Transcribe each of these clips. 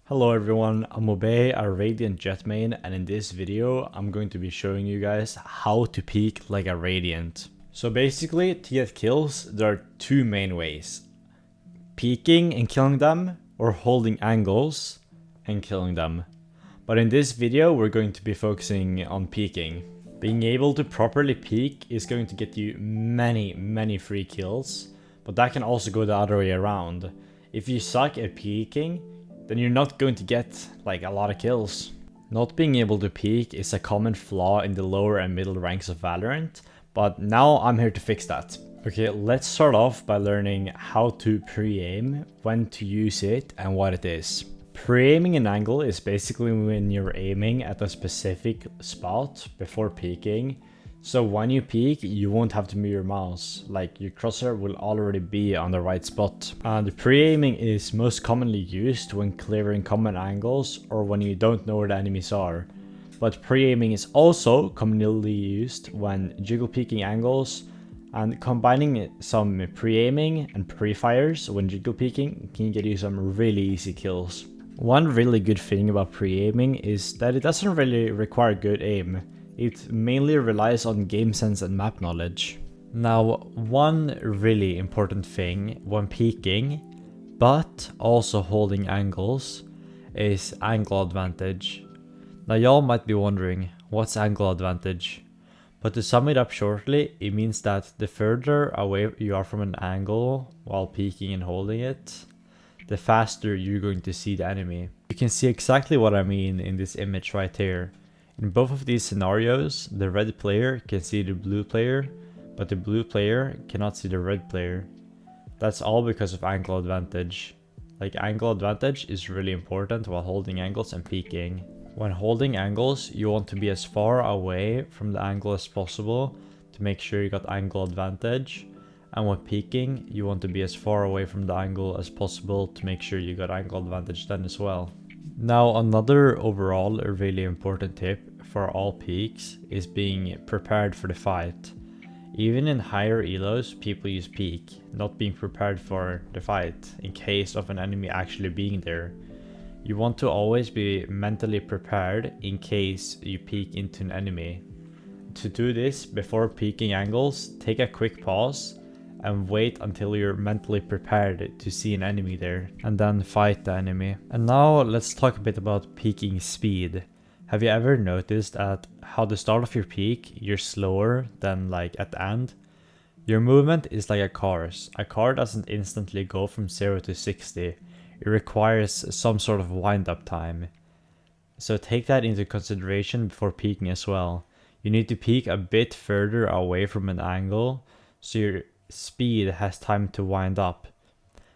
Hello everyone, I'm Obey, a Radiant Jett main, and in this video I'm going to be showing you guys how to peek like a Radiant. So basically, to get kills, there are two main ways. Peeking and killing them, or holding angles and killing them. But in this video we're going to be focusing on peeking. Being able to properly peek is going to get you many free kills, but that can also go the other way around. If you suck at peeking, then you're not going to get like a lot of kills. Not being able to peek is a common flaw in the lower and middle ranks of Valorant, but now I'm here to fix that. Okay, let's start off by learning how to pre-aim, when to use it, and what it is. Pre-aiming an angle is basically when you're aiming at a specific spot before peeking. So when you peek, you won't have to move your mouse, like your crosshair will already be on the right spot. And pre-aiming is most commonly used when clearing common angles or when you don't know where the enemies are. But pre-aiming is also commonly used when jiggle peeking angles, and combining some pre-aiming and pre-fires when jiggle peeking can get you some really easy kills. One really good thing about pre-aiming is that it doesn't really require good aim. It mainly relies on game sense and map knowledge. Now, one really important thing when peeking, but also holding angles, is angle advantage. Now y'all might be wondering, what's angle advantage? But to sum it up shortly, it means that the further away you are from an angle while peeking and holding it, the faster you're going to see the enemy. You can see exactly what I mean in this image right here. In both of these scenarios, the red player can see the blue player, but the blue player cannot see the red player. That's all because of angle advantage. Like, angle advantage is really important while holding angles and peeking. When holding angles, you want to be as far away from the angle as possible to make sure you got angle advantage. And when peeking, you want to be as far away from the angle as possible to make sure you got angle advantage then as well. Now, another overall really important tip for all peeks is being prepared for the fight. Even in higher elos, people use peek, not being prepared for the fight in case of an enemy actually being there. You want to always be mentally prepared in case you peek into an enemy. To do this before peeking angles, take a quick pause and wait until you're mentally prepared to see an enemy there, and then fight the enemy. And now let's talk a bit about peeking speed. Have you ever noticed at how the start of your peek, you're slower than like at the end? Your movement is like a car's. A car doesn't instantly go from 0 to 60. It requires some sort of wind up time. So take that into consideration before peeking as well. You need to peek a bit further away from an angle so your speed has time to wind up.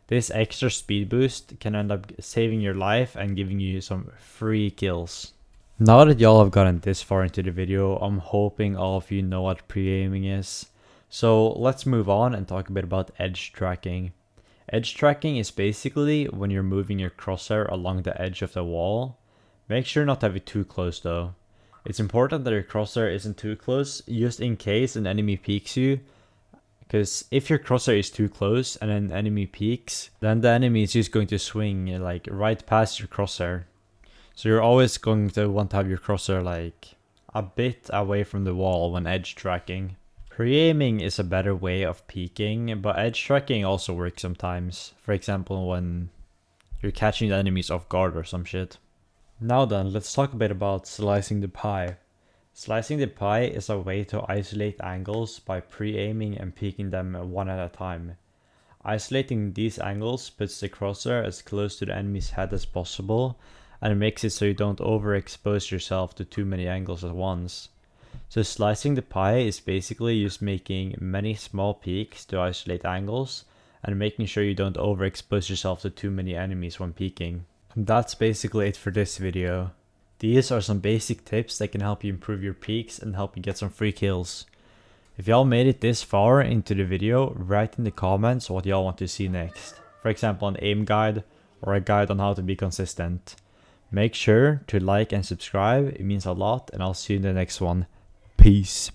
This extra speed boost can end up saving your life and giving you some free kills. Now that y'all have gotten this far into the video, I'm hoping all of you know what pre-aiming is. So let's move on and talk a bit about edge tracking. Edge tracking is basically when you're moving your crosshair along the edge of the wall. Make sure not to have it too close though. It's important that your crosshair isn't too close, just in case an enemy peeks you. Because if your crosshair is too close and an enemy peeks, then the enemy is just going to swing like right past your crosshair. So you're always going to want to have your crosshair like a bit away from the wall when edge tracking. Pre-aiming is a better way of peeking, but edge tracking also works sometimes. For example, when you're catching the enemies off guard or some shit. Now then, let's talk a bit about slicing the pie. Slicing the pie is a way to isolate angles by pre-aiming and peeking them one at a time. Isolating these angles puts the crosshair as close to the enemy's head as possible, and makes it so you don't overexpose yourself to too many angles at once. So slicing the pie is basically just making many small peeks to isolate angles, and making sure you don't overexpose yourself to too many enemies when peeking. And that's basically it for this video. These are some basic tips that can help you improve your peeks and help you get some free kills. If y'all made it this far into the video, write in the comments what y'all want to see next. For example, an aim guide or a guide on how to be consistent. Make sure to like and subscribe, it means a lot, and I'll see you in the next one. Peace.